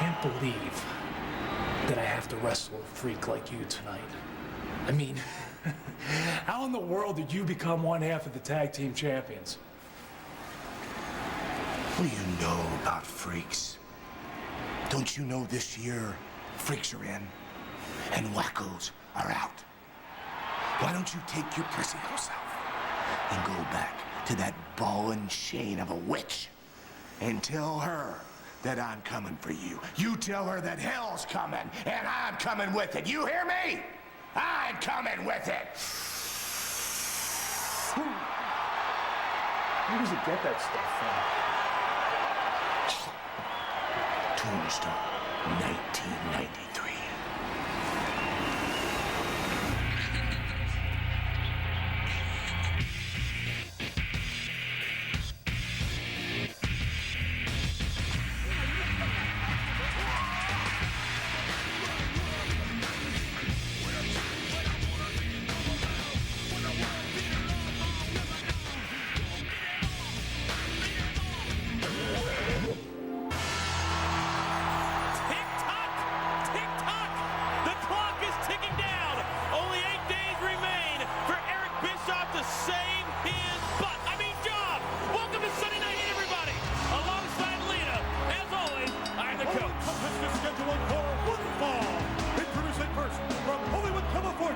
can't believe that I have to wrestle a freak like you tonight. I mean, how in the world did you become one half of the tag team champions? What do you know about freaks? Don't you know this year freaks are in and wackos are out? Why don't you take your prissy little self and go back to that ball and chain of a witch and tell her that I'm coming for you. You tell her that hell's coming and I'm coming with it. You hear me? I'm coming with it. Where does it get that stuff from? Tombstone, 1993.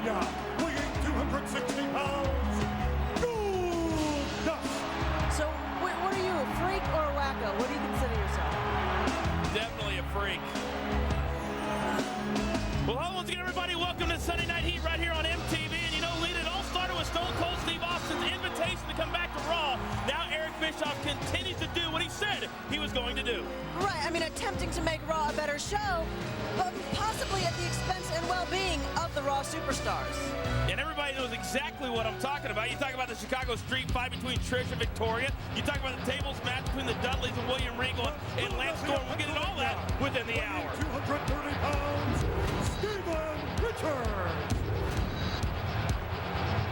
Weighing 260 pounds, Goldust. So, what are you, a freak or a wacko? What do you consider yourself? Definitely a freak. Well, hello once again, everybody. Welcome to Sunday Night Heat right here on MTV. And you know, Lita, it all started with Stone Cold Steve Austin's invitation to come back to Raw. Now Eric Bischoff continues to do what he said he was going to do. Right, I mean, attempting to make Raw a better show, but possibly at the expense and well-being of the Raw superstars. And everybody knows exactly what I'm talking about. You talk about the Chicago street fight between Trish and Victoria. You talk about the tables match between the Dudleys and William Regal and Lance Storm. We'll get into all that within the hour. 230 pounds, Steven Richards.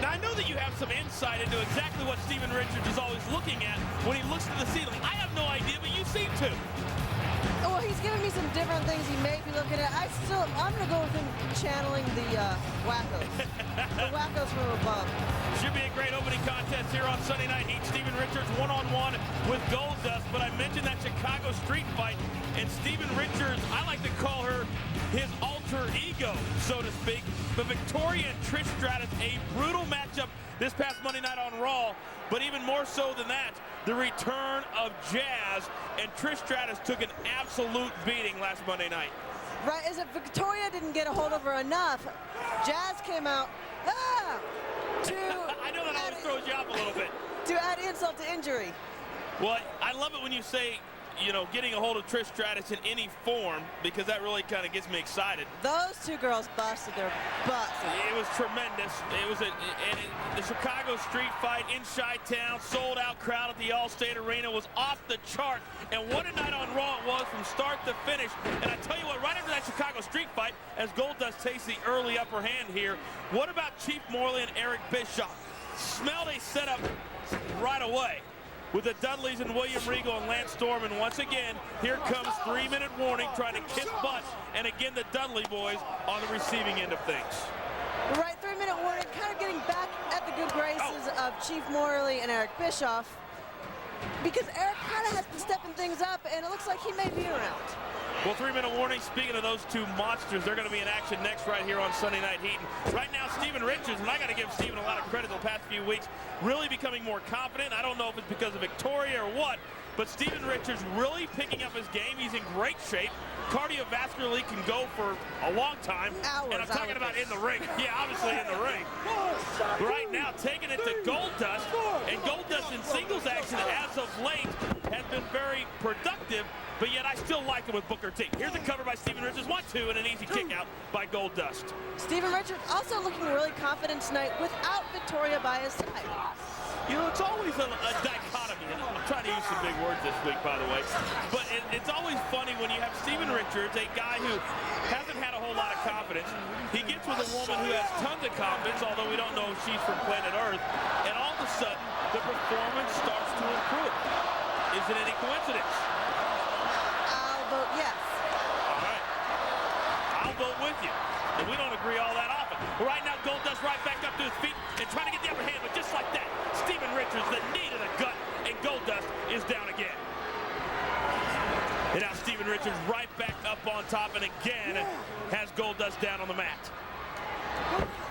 Now, I know that you have some insight into exactly what Steven Richards is always looking at when he looks to the ceiling. I have no idea, but you seem to. Well, he's giving me some different things he may be looking at. I'm going to go with him channeling the wackos. The wackos from above. Should be a great opening contest here on Sunday Night Heat. Steven Richards one-on-one with Goldust, but I mentioned that Chicago street fight, and Steven Richards, I like to call her his alter ego, so to speak. But Victoria and Trish Stratus, a brutal matchup this past Monday night on Raw, but even more so than that, the return of Jazz, and Trish Stratus took an absolute beating last Monday night. Right, as if Victoria didn't get a hold of her enough, Jazz came out, I know that always throws you off a little bit. To add insult to injury. Well, I love it when you say, you know, getting a hold of Trish Stratus in any form, because that really kind of gets me excited. Those two girls busted their butts. It was tremendous. It was the Chicago street fight in Chi-Town, sold-out crowd at the Allstate Arena was off the chart. And what a night on Raw it was from start to finish. And I tell you what, right after that Chicago street fight, as Goldust takes the early upper hand here, what about Chief Morley and Eric Bischoff? Smelled a setup right away with the Dudleys and William Regal and Lance Storm. And once again, here comes 3-minute warning, trying to kiss butt. And again, the Dudley boys on the receiving end of things. Right, 3-minute warning, kind of getting back at the good graces of Chief Morley and Eric Bischoff, because Eric kind of has been stepping things up, and it looks like he may be around. Well, 3-minute warning. Speaking of those two monsters, they're going to be in action next right here on Sunday Night Heat. And right now, Steven Richards, and I got to give Steven a lot of credit the past few weeks, really becoming more confident. I don't know if it's because of Victoria or what, but Steven Richards really picking up his game. He's in great shape. Cardiovascularly can go for a long time. And I'm talking about in the ring. Yeah, obviously in the ring. Right now, taking it to Goldust. And Goldust in singles action as of late has been very productive, but yet I still like him with Booker T. Here's a cover by Steven Richards, 1-2, and an easy kick out by Goldust. Steven Richards also looking really confident tonight without Victoria by his side. You know, it's always a dichotomy. And I'm trying to use some big words this week, by the way. But it's always funny when you have Steven Richards, a guy who hasn't had a whole lot of confidence. He gets with a woman who has tons of confidence, although we don't know if she's from planet Earth. And all of a sudden, the performance starts to improve. Is it any coincidence? I'll vote yes. will vote with you. And we don't agree all that often. But right now, Goldust right back up to his feet and trying to get the upper hand, but just like that, Steven Richards, the knee to the gut, and Goldust is down again. And now Steven Richards right back up on top and again has Goldust down on the mat.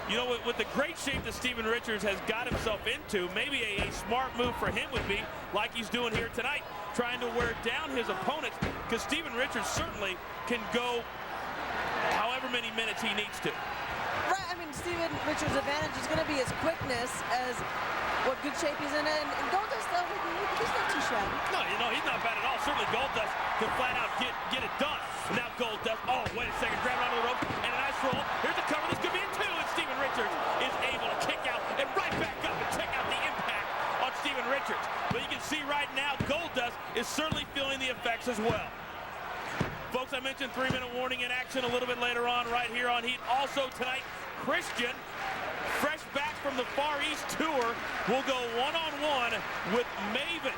You know, with the great shape that Steven Richards has got himself into, maybe a smart move for him would be, like he's doing here tonight, trying to wear down his opponents, because Steven Richards certainly can go however many minutes he needs to. Right, I mean, Steven Richards' advantage is going to be his quickness as what good shape he's in. And Goldust, though, he's not too shabby. No, you know, he's not bad at all. Certainly Goldust can flat out get it done. Now Goldust, oh, wait a second, grabbing onto the rope, and a nice roll. Here's the cover, this could be a 2, and Steven Richards is able to kick out and right back up and check out the impact on Steven Richards. But you can see right now, Goldust is certainly feeling the effects as well. Folks, I mentioned 3-minute warning in action a little bit later on right here on Heat. Also tonight, Christian, fresh back from the Far East tour, will go one-on-one with Maven.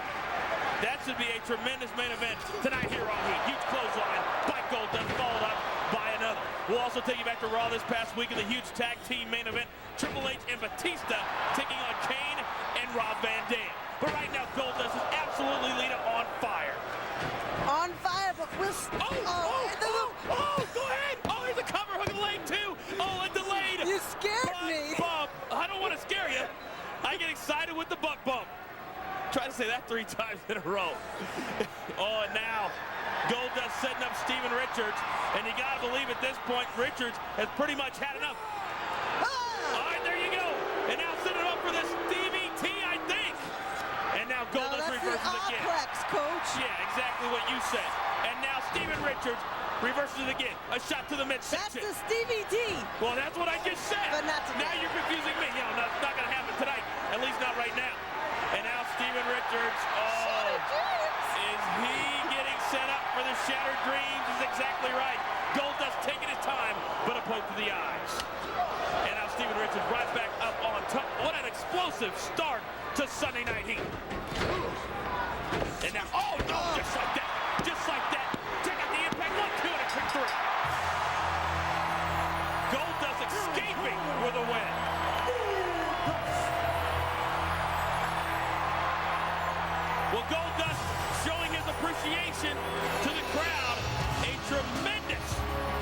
That should be a tremendous main event tonight here on Heat. Huge clothesline by Goldust, followed up by another. We'll also take you back to Raw this past week in the huge tag team main event. Triple H and Batista taking on Kane and Rob Van Dam. But right now, Goldust is absolutely leading on fire. On fire, but we'll... Go ahead! Oh, here's a cover, hook and leg too! Oh, and delayed! You scared me! Bump. I don't want to scare you. I get excited with the butt bump. Try to say that 3 times in a row. Oh, and now Goldust setting up Steven Richards, and you gotta believe at this point Richards has pretty much had enough. All right, there you go. And now setting him up for this DVT, I think. And now Goldust reverses again. Coach. Yeah, exactly what you said. And now Steven Richards reverses it again. A shot to the midsection. That's the Stevie D. Well, that's what I just said. But not today. Now you're confusing me. You know, not going to happen tonight. At least not right now. And now Steven Richards. Oh, is he getting set up for the Shattered Dreams? Is exactly right. Goldust taking his time, but a poke to the eyes. And now Steven Richards right back up on top. What an explosive start to Sunday Night Heat. And now, oh no, just like that. Just like that. Check out the impact. 1, 2, and a quick 3. Goldust escaping with a win. Well, Goldust showing his appreciation to the crowd. A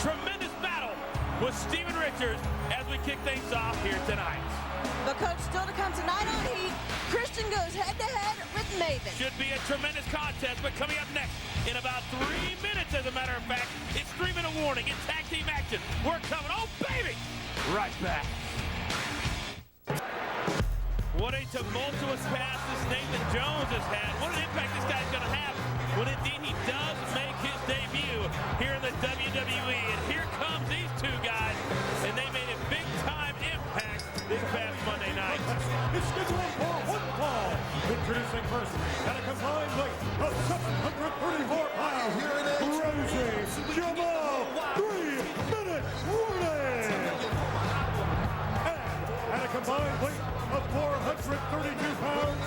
tremendous battle with Steven Richards as we kick things off here tonight. But coach, still to come tonight on Heat, Christian goes head-to-head with Maven. Should be a tremendous contest, but coming up next in about 3 minutes, as a matter of fact, it's 3-minute warning in tag team action. We're coming, oh baby, right back. What a tumultuous pass this Nathan Jones has had. What an impact this guy's going to have when indeed he does make his debut here in the WWE. And here comes these 2 guys, and they made a big-time impact this past Monday night. It's scheduled for 1 fall. Introducing first, at a combined weight of 734 pounds, Rosie Jamal, 3-minute warning. And at a combined weight of 432 pounds,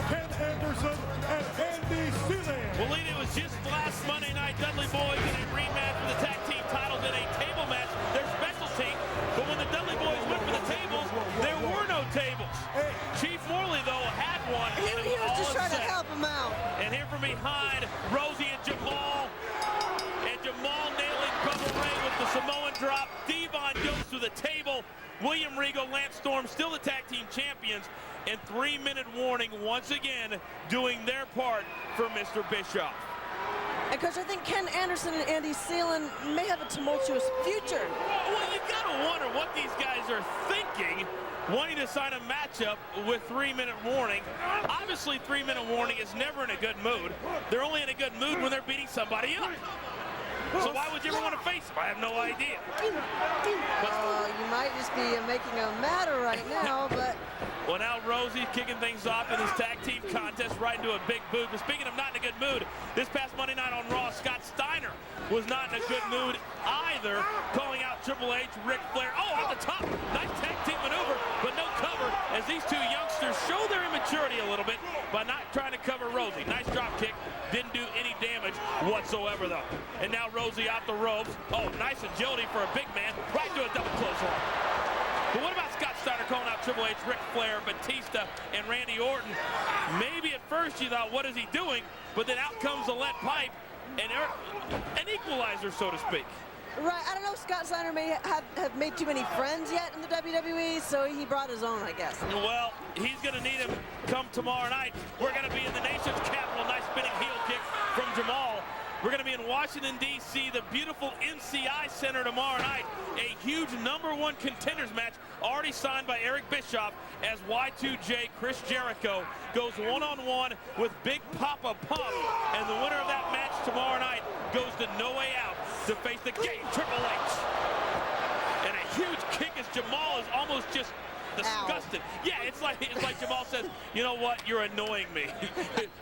Ken Anderson and Andy Sealing. Well, Lee, it was just last Monday night, Dudley Boys in a rematch for the tag team titles in a table match, their specialty. But when the Dudley Boys went for the tables, there were no tables. Chief Morley, though, had one. He was just trying to help him out. And here from behind, Rosie and Jamal. And Jamal nailing Bubba Ray with the Samoan drop. Devon goes to the table. William Regal, Lance Storm, still the tag team champions. And 3-minute warning once again doing their part for Mr. Bischoff. And coach, I think Ken Anderson and Andy Sealing may have a tumultuous future. Well, you gotta wonder what these guys are thinking, wanting to sign a matchup with 3-minute warning. Obviously, 3-minute warning is never in a good mood. They're only in a good mood when they're beating somebody up. So why would you ever want to face them? I have no idea. You might just be making a matter right now, but... Well, now Rosie kicking things off in this tag team contest right into a big boot. But speaking of not in a good mood, this past Monday night on Raw, Scott Steiner was not in a good mood either, calling out Triple H, Ric Flair. Oh, at the top, nice tag team maneuver, but no cover as these 2 youngsters show their immaturity a little bit by not trying to cover Rosie. Nice drop kick, didn't do any damage whatsoever though. And now Rosie off the ropes. Oh, nice agility for a big man. Right to a double clothesline. But what about Scott Steiner calling out Triple H, Ric Flair, Batista, and Randy Orton? Maybe at first you thought, what is he doing? But then out comes the lead pipe and an equalizer, so to speak. Right, I don't know if Scott Steiner may have made too many friends yet in the WWE, so he brought his own, I guess. Well, he's going to need him come tomorrow night. We're going to be in the nation's capital. Nice spinning heel kick from Jamal. We're going to be in Washington, D.C., the beautiful NCI Center tomorrow night. A huge #1 contenders match already signed by Eric Bischoff as Y2J Chris Jericho goes one-on-one with Big Papa Pump. And the winner of that match tomorrow night goes to No Way Out to face the Game Triple H. And a huge kick as Jamal is almost just disgusted. Ow. Yeah, it's like Jamal says, you know what, you're annoying me.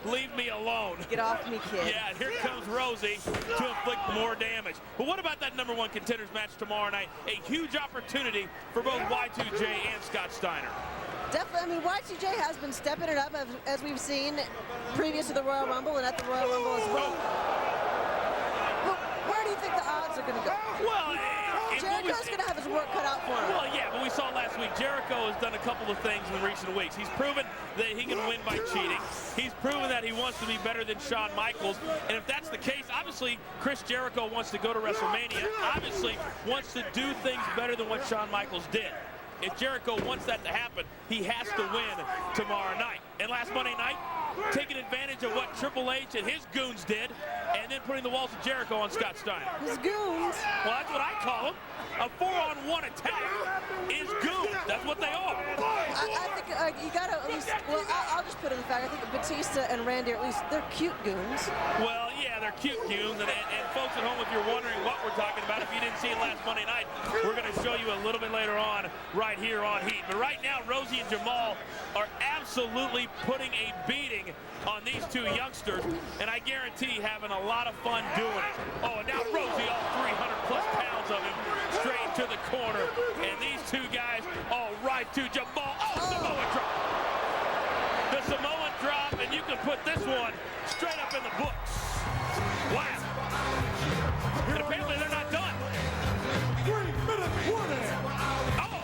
Leave me alone. Get off me, kid. Yeah, and here comes Rosie to inflict more damage. But what about that #1 contenders match tomorrow night? A huge opportunity for both Y2J and Scott Steiner. Definitely, I mean, Y2J has been stepping it up as we've seen previous to the Royal Rumble and at the Royal Rumble as well. Where do you think the odds are going to go? Well, Jericho's going to have his work cut out for him. Well, yeah, but we saw last week Jericho has done a couple of things in recent weeks. He's proven that he can win by cheating. He's proven that he wants to be better than Shawn Michaels. And if that's the case, obviously Chris Jericho wants to go to WrestleMania. Obviously wants to do things better than what Shawn Michaels did. If Jericho wants that to happen, he has to win tomorrow night. And last Monday night, taking advantage of what Triple H and his goons did, and then putting the walls of Jericho on Scott Steiner. His goons? Well, that's what I call them. A 4-on-1 attack is goons. That's what they are. I think you got to at least, well, I'll just put in the fact, I think Batista and Randy, at least, they're cute goons. Well, yeah, they're cute goons. And folks at home, if you're wondering what we're talking about, if you didn't see it last Monday night, we're going to show you a little bit later on right here on Heat. But right now, Rosie and Jamal are absolutely putting a beating on these two youngsters, and I guarantee having a lot of fun doing it. Oh, and now Rosie, all 300-plus pounds of him, straight to the corner. And these two guys, all right to Jamal. Oh, Samoa drop. The Samoan drop, and you can put this one straight up in the books. Wow. And apparently they're not done. 3-minute warning. Oh.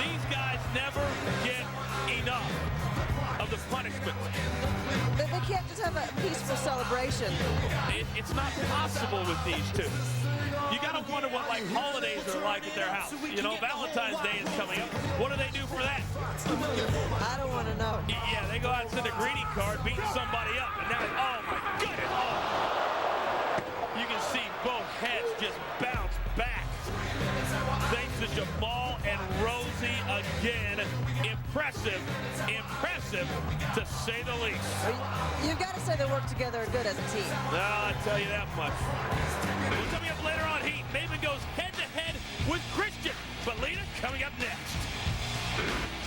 These guys never get enough of the punishment. They can't just have a peaceful celebration. It's not possible with these two. You gotta wonder what like holidays are like at their house. You know, Valentine's Day is coming up. What do they do for that? I don't want to know. Yeah, they go out and send a greeting card beating somebody up. And now, oh my goodness. Oh. You can see both heads just bounce back. Thanks to Jamal and Rosie again. Impressive, impressive to say the least. You've got to say they work together good as a team. I'll tell you that much. Well, coming up later on Heat, Maven goes head-to-head with Christian. But Lita coming up next.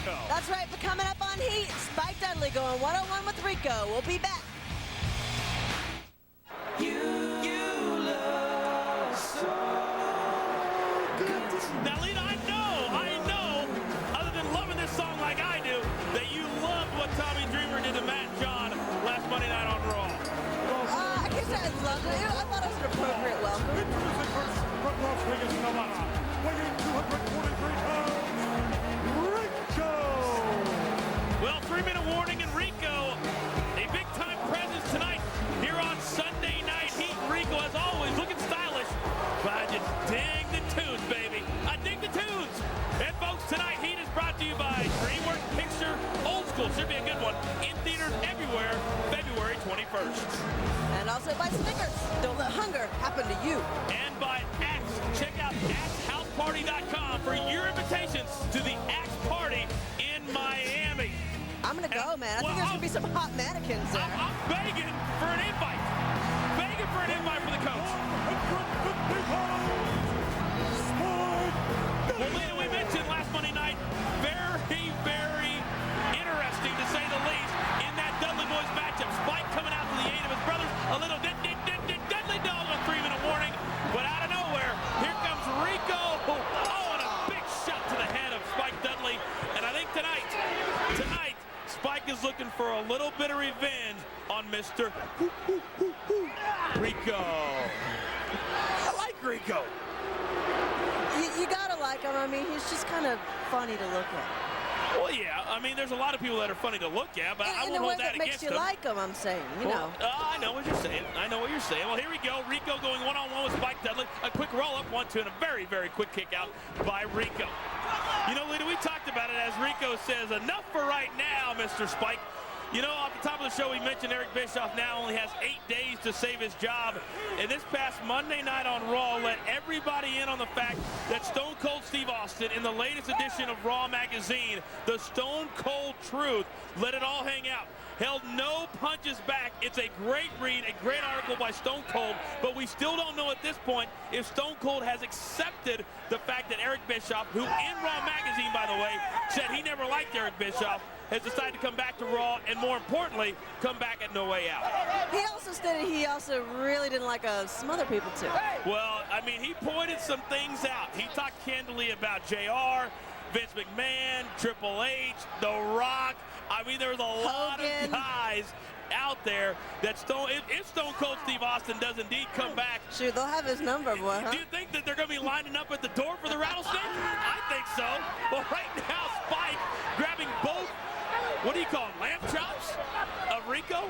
Oh. That's right, but coming up on Heat, Spike Dudley going one-on-one with Rico. We'll be back. Now, Lita, I know, other than loving this song like I do, that you loved what Tommy Dreamer did to Matt John last Monday night on Raw. I guess I loved it. I thought it was an appropriate welcome. Introducing first from Las Vegas, Nevada, weighing 243 pounds, Rico. Well, 3-minute warning in Rico. A big-time presence tonight here on Sunday Night Heat. Rico, as always, looking stylish. But I just dig the tunes, baby. I dig the tunes. And folks, tonight Heat is brought to you by DreamWorks Picture Old School. Should be a good one. In theaters everywhere, February 21st. And also by Snickers. Don't let hunger happen to you. And by Axe. Check out AxeHouseParty.com for your invitations to the Axe Party in Miami. I'm going to go, man. I think there's going to be some hot mannequins there. I'm begging for an invite. Begging for an invite for the coach. Well, Lita, we mentioned last Monday night, very, very interesting to say the least in that Dudley Boys matchup. Spike coming out to the aid of his brothers. A little Dudley Dog on 3-minute warning. But out of nowhere, here comes Rico. Oh, and a big shot to the head of Spike Dudley. And I think tonight, Spike is looking for a little bit of revenge on Mr. Rico. I like Rico. You gotta like him. I mean, he's just kind of funny to look at. Well, yeah. I mean, there's a lot of people that are funny to look at, but I In won't a way hold that that makes against you him. like him, I'm saying, you know. I know what you're saying. I know what you're saying. Well, here we go. Rico going one-on-one with Spike Dudley. A quick roll-up, 1-2, and a very, very quick kick out by Rico. You know, Lita, we talked about it as Rico says, enough for right now, Mr. Spike. You know, off the top of the show, we mentioned Eric Bischoff now only has 8 days to save his job. And this past Monday night on Raw let everybody in on the fact that Stone Cold Steve Austin, in the latest edition of Raw magazine, the Stone Cold Truth, let it all hang out. Held no punches back. It's a great read, a great article by Stone Cold, but we still don't know at this point if Stone Cold has accepted the fact that Eric Bischoff, who in Raw magazine, by the way, said he never liked Eric Bischoff, has decided to come back to Raw and, more importantly, come back at No Way Out. He also stated he also really didn't like some other people, too. Well, I mean, he pointed some things out. He talked candidly about JR, Vince McMahon, Triple H, The Rock. I mean, there's a lot of guys out there that if Stone Cold Steve Austin does indeed come back. Shoot, they'll have his number, boy, huh? Do you think that they're going to be lining up at the door for the rattlesnake? I think so. Well, right now, Spike grabbing both, what do you call them, lamb chops of Rico?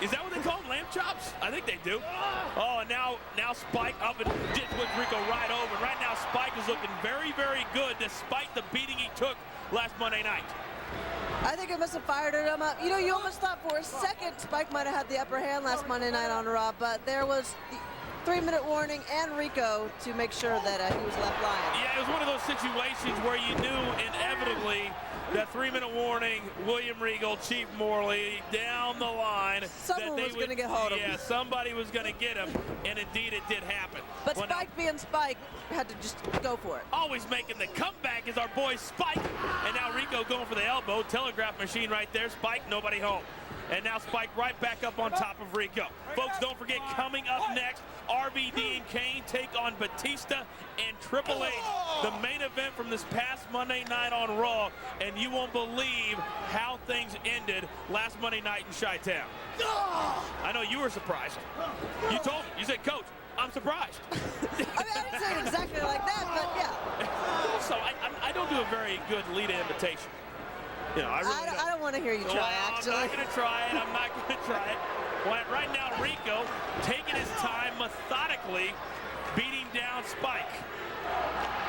Is that what they call them, lamb chops? I think they do. Oh, and now Spike up and just with Rico right over. Right now, Spike is looking very, very good despite the beating he took last Monday night. I think it must have fired him up. You know, you almost thought for a second Spike might have had the upper hand last Monday night on Raw, but there was the 3-minute warning and Rico to make sure that he was left lying. Yeah, it was one of those situations where you knew inevitably that 3-minute warning, William Regal, Chief Morley, down the line. Someone was going to get hold of him. Yeah, somebody was going to get him, and indeed it did happen. But Spike being Spike had to just go for it. Always making the comeback is our boy Spike. And now Rico going for the elbow. Telegraph machine right there. Spike, nobody home. And now Spike right back up on top of Rico. Folks, don't forget, coming up next, RVD and Kane take on Batista and Triple H. The main event from this past Monday night on Raw. And you won't believe how things ended last Monday night in Chi-Town. I know you were surprised. You told me. You said, Coach, I'm surprised. I mean, I didn't say it exactly like that, but yeah. So I don't do a very good Lita imitation. You know, I don't want to hear you try, actually. I'm not going to try it. I'm not going to try it. Well, right now, Rico taking his time methodically, beating down Spike.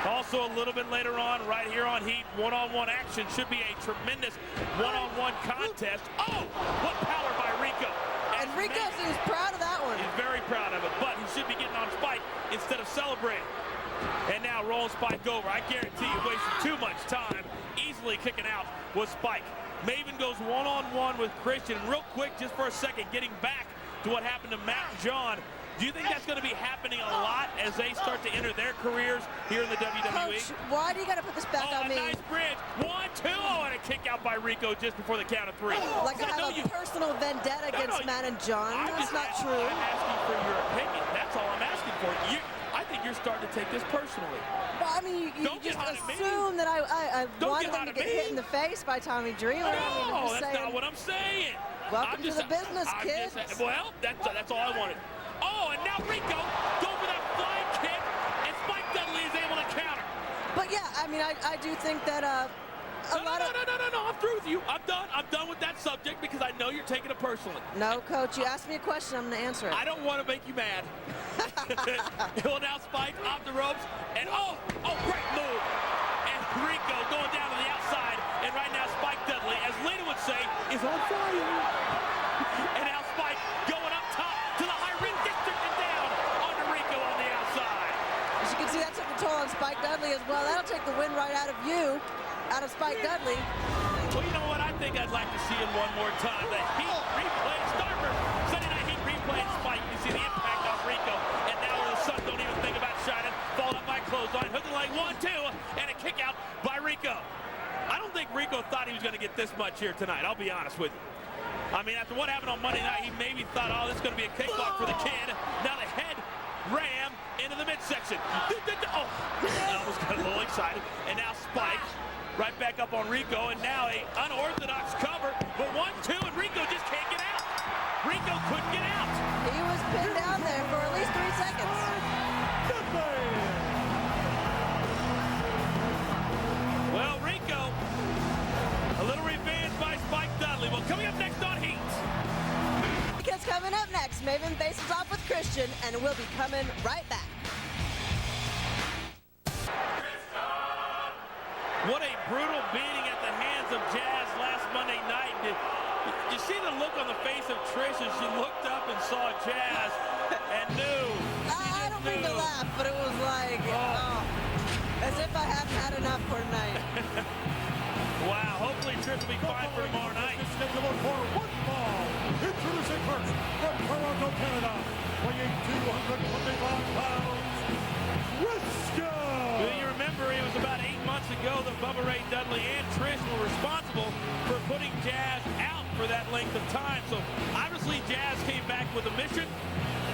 Also, a little bit later on, right here on Heat, one-on-one action. Should be a tremendous one-on-one contest. Oh, what power by Rico. And Rico seems proud of that one. He's very proud of it, but he should be getting on Spike instead of celebrating. And now rolling Spike over. I guarantee you wasted too much time. Easily kicking out was Spike. Maven goes one-on-one with Christian. Real quick, just for a second, getting back to what happened to Matt and John. Do you think that's going to be happening a lot as they start to enter their careers here in the WWE? Coach, why do you got to put this back on me? Nice bridge. 1-2. Oh, and a kick out by Rico just before the count of 3. Like I have a personal vendetta against Matt and John. That's not true. I'm asking for your opinion. That's all I'm asking for. I think you're starting to take this personally. Well, I mean, you just assume that I wanted them to get hit in the face by Tommy Dreamer. No, that's not what I'm saying. Welcome to the business, kids. Well, that's all I wanted. Oh, and now Rico going for that flying kick, and Spike Dudley is able to counter. But yeah, I mean, I do think that No, I'm through with you. I'm done with that subject because I know you're taking it personally. No, Coach, you asked me a question, I'm going to answer it. I don't want to make you mad. Well, now Spike off the ropes, and oh, great move. And Rico going down to the outside, and right now Spike Dudley, as Lita would say, is on fire. And now Spike going up top to the high ring district and down onto Rico on the outside. As you can see, that took a toll on Spike Dudley as well. That'll take the wind right out of you. Out of Spike Dudley. Well, you know what? I think I'd like to see it one more time. The Heat replay, Starter, Sunday Night Heat replay and Spike. You see the impact on Rico. And now the sun don't even think about shining. Followed up by clothesline. Hooking like 1-2. And a kick out by Rico. I don't think Rico thought he was going to get this much here tonight. I'll be honest with you. I mean, after what happened on Monday night, he maybe thought, oh, this is going to be a cakewalk for the kid. Now the head ram into the midsection. Oh, I almost got a little excited. And now Spike right back up on Rico, and now a unorthodox cover, but 1-2, and Rico just can't get out. Rico couldn't get out. He was pinned down there for at least 3 seconds. Well, Rico, a little revenge by Spike Dudley. Well, coming up next on Heat. Because coming up next, Maven faces off with Christian, and we'll be coming right back. What a brutal beating at the hands of Jazz last Monday night. Did you see the look on the face of Trish as she looked up and saw Jazz and knew? I don't mean to laugh, but it was like, as if I haven't had enough for tonight. Wow, hopefully Trish will be fine for tomorrow night. Scheduled for one fall. Introducing first from Toronto, Canada, weighing 225 pounds, Briscoe. Well, you remember it was about 8 months ago that Bubba Ray Dudley and Trish were responsible for putting Jazz out for that length of time. So obviously Jazz came back with a mission,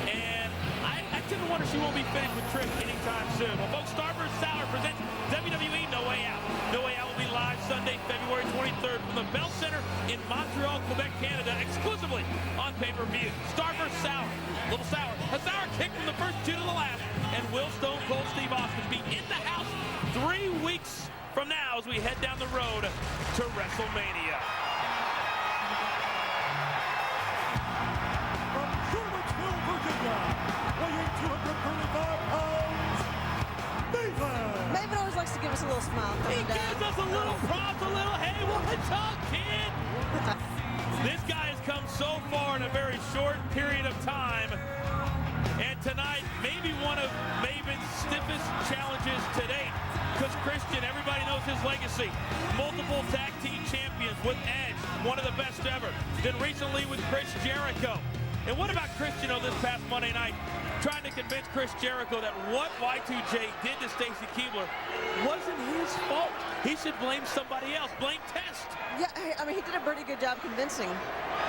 and I tend to wonder she won't be finished with Trish anytime soon. Well, folks, Starburst Sauer presents WWE No Way Out. No Way Out will be live Sunday, February 23rd from the Bell Center in Montreal, Quebec, Canada, exclusively on pay-per-view. Starburst Sauer, little sour, a sour kick from the first 2 to the last, and will Stone Cold Steve Austin be in the house 3 weeks from now as we head down the road to WrestleMania. From Charlottesville, Virginia, weighing 235 pounds, Maven. Maven always likes to give us a little smile He coming down. gives us a little props, a little, hey, what's up, kid? This guy has come so far in a very short period of time. And tonight, maybe one of Maven's stiffest challenges to date. Because Christian, everybody knows his legacy. Multiple tag team champions with Edge, one of the best ever. Then recently with Chris Jericho. And what about Christian this past Monday night? Trying to convince Chris Jericho that what Y2J did to Stacy Keibler wasn't his fault. He should blame somebody else. Blame Test. Yeah, I mean, he did a pretty good job convincing.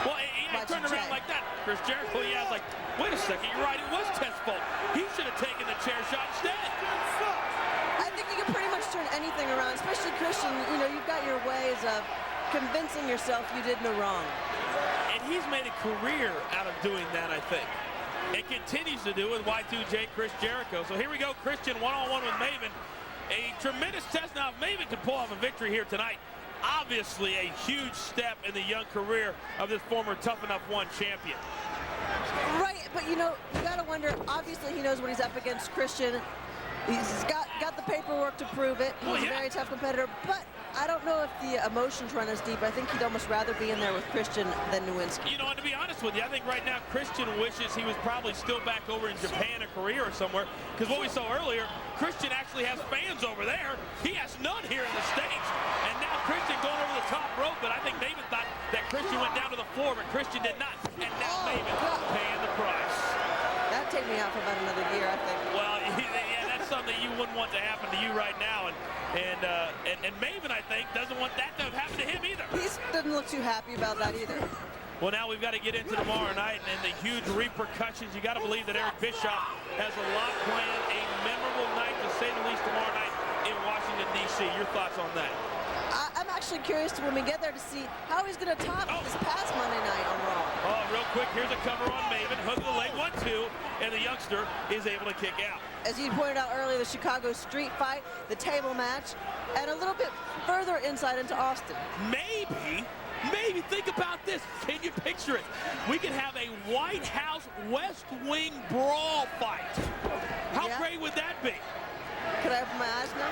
Well, he turned around like that. Chris Jericho, yeah, was like, wait a second, you're right, it was Test's fault. He should have taken the chair shot instead. I think you can pretty much turn anything around, especially Christian. You know, you've got your ways of convincing yourself you did no wrong. And he's made a career out of doing that, I think. And continues to do with Y2J Chris Jericho. So here we go, Christian one-on-one with Maven. A tremendous test now. If Maven can pull off a victory here tonight, obviously a huge step in the young career of this former Tough Enough 1 champion. Right, but you know, you gotta wonder, obviously he knows what he's up against. Christian, he's got the paperwork to prove it. He's a very tough competitor, but I don't know if the emotions run as deep. I think he'd almost rather be in there with Christian than Nowinski. You know, and to be honest with you, I think right now Christian wishes he was probably still back over in Japan or Korea or somewhere, because what we saw earlier, Christian actually has fans over there. He has none here in the States. And now Christian going over the top rope, but I think Maven thought that Christian went down to the floor, but Christian did not. And now Maven paying the price. That'd take me out for about another year, I think. Well, yeah, that's something you wouldn't want to happen to you right now. And Maven, I think, doesn't want that to happen to him either. He doesn't look too happy about that either. Well, now we've got to get into tomorrow night and the huge repercussions. You got to believe that Eric Bischoff has a lot planned, a memorable night, to say the least, tomorrow night in Washington, D.C. Your thoughts on that? I'm actually curious to, when we get there, to see how he's going to top this past Monday night on Raw. Oh, real quick, here's a cover on Maven. Hook of the leg, 1-2, and the youngster is able to kick out. As you pointed out earlier, the Chicago street fight, the table match, and a little bit further insight into Austin. Maybe think about this. Can you picture it? We could have a White House West Wing brawl fight. How great would that be? Could I open my eyes now?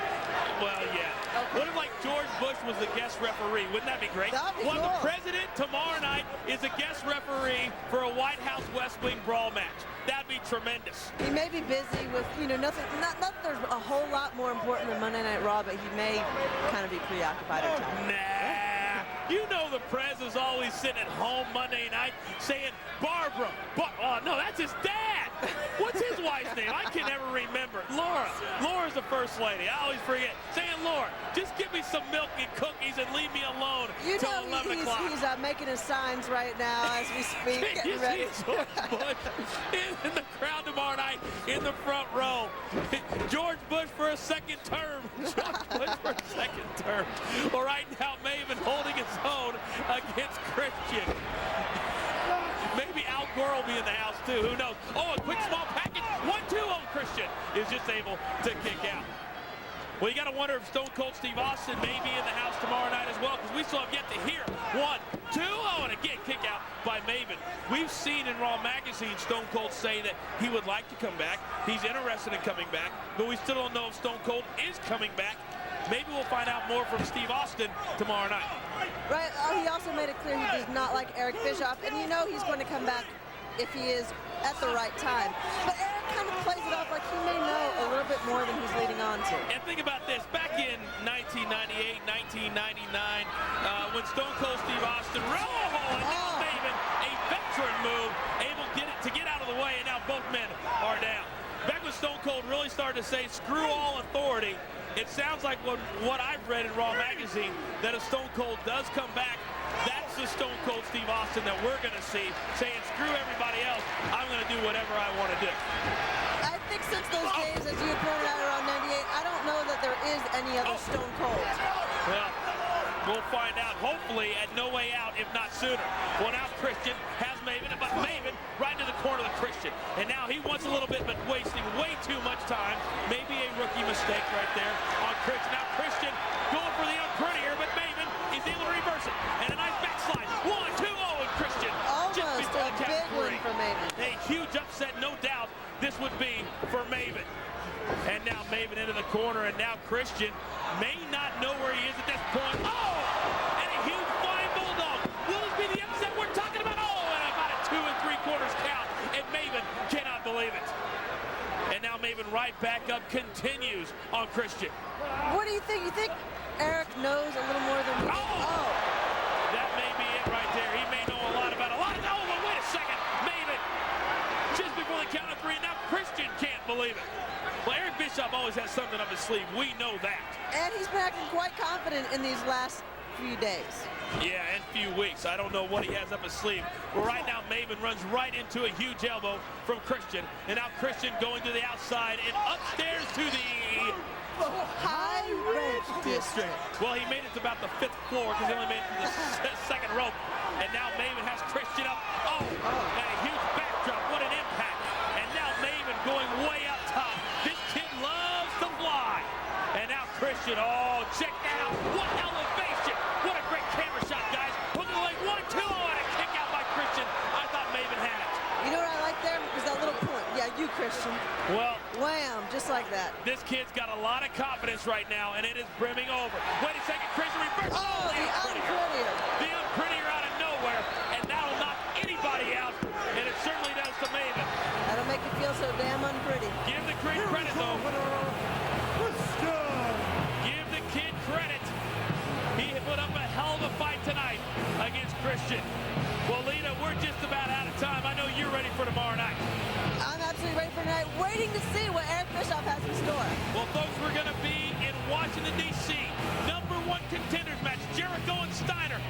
Well, yeah. Okay. What if, like, George Bush was the guest referee? Wouldn't that be great? That'd be Well, cool. the president tomorrow night is a guest referee for a White House West Wing brawl match. That'd be tremendous. He may be busy with, you know, nothing. Not that there's a whole lot more important than Monday Night Raw, but he may kind of be preoccupied at times. Nah. You know the Prez is always sitting at home Monday night saying, Barbara, oh no, that's his dad. What's his wife's name? I can never remember. Laura. Laura's the first lady. I always forget. Saying, Laura, just give me some milk and cookies and leave me alone You till know 11 o'clock. he's making his signs right now as we speak, Can you getting ready. see George Bush in the crowd tomorrow night in the front row? George Bush for a second term. George Bush for a second term. Well, right now, Maven holding his own against Christian. Maybe Al Gore will be in the house, too. Who knows? Oh, a quick small package. 1-2. Oh, Christian is just able to kick out. Well, you got to wonder if Stone Cold Steve Austin may be in the house tomorrow night as well, because we still have yet to hear 1, 2, oh, and again, kick out by Maven. We've seen in Raw Magazine Stone Cold say that he would like to come back. He's interested in coming back, but we still don't know if Stone Cold is coming back. Maybe we'll find out more from Steve Austin tomorrow night. Right, he also made it clear he does not like Eric Bischoff, and you know he's going to come back if he is at the right time. But Eric kind of plays it off like he may know a little bit more than he's leading on to. And think about this, back in 1998, 1999, when Stone Cold Steve Austin, and now Maven, a veteran move, able to get out of the way, and now both men are down. Back when Stone Cold really started to say, screw all authority, it sounds like what I've read in Raw Magazine, that if Stone Cold does come back, that's the Stone Cold Steve Austin that we're going to see, saying, screw everybody else, I'm going to do whatever I want to do. I think since those days, as you had pointed out around 98, I don't know that there is any other Stone Cold. Well, we'll find out, hopefully, at No Way Out, if not sooner. Well, now Christian has Maven, but Maven right into the corner of the Christian. And now he wants a little bit, but wasting way too much time. Maybe a rookie mistake right there on Christian. Now Christian going for the unprettier, but Maven is able to reverse it. And a nice backslide. 1, 2, oh, and Christian. Almost just before a the count big of one 3. for Maven. A huge upset, no doubt, this would be for Maven. And now Maven into the corner, and now Christian may not know where he is at this point. Oh! And a huge flying bulldog. Will this be the upset we're talking about? Oh, and about a 2 3/4 count, and Maven cannot believe it. And now Maven right back up, continues on Christian. What do you think? You think Eric knows a little more than we do? Oh! That may be it right there. He may know a lot about a lot of. Oh, but wait a second. Maven just before the count of 3, and now Christian can't believe it. Well, Eric Bischoff always has something up his sleeve. We know that. And he's been acting quite confident in these last few days. Yeah, and few weeks. I don't know what he has up his sleeve. But right now, Maven runs right into a huge elbow from Christian. And now Christian going to the outside and upstairs to the High Red District. Well, he made it to about the 5th floor because he only made it to the 2nd rope. And now Maven has Christian up. Oh, and a huge backdrop. What an impact. And now Maven going way up top. This kid loves to fly. And now Christian, oh, check that out. What elevation. What a great camera shot, guys. Hook the leg, 1, 2, and a kick out by Christian. I thought Maven had it. You know what I like there? Is that little point. Yeah, you, Christian. Well, Wham, just like that. this kid's got a lot of confidence right now, and it is brimming over. Wait a second, Christian reverse. Oh, the unprettier. The unprettier out of nowhere, and that'll knock anybody out, and it certainly does to Maven. That'll make you feel so damn unpretty. Give the kid credit, though. Give the kid credit. He put up a hell of a fight tonight against Christian. Well, Lita, we're just about out of time. I know you're ready for tomorrow night. I'm absolutely ready for tonight, waiting to see what Eric Bischoff has in store. Well, folks, we're going to be in Washington, D.C. #1 contenders match, Jericho and Steiner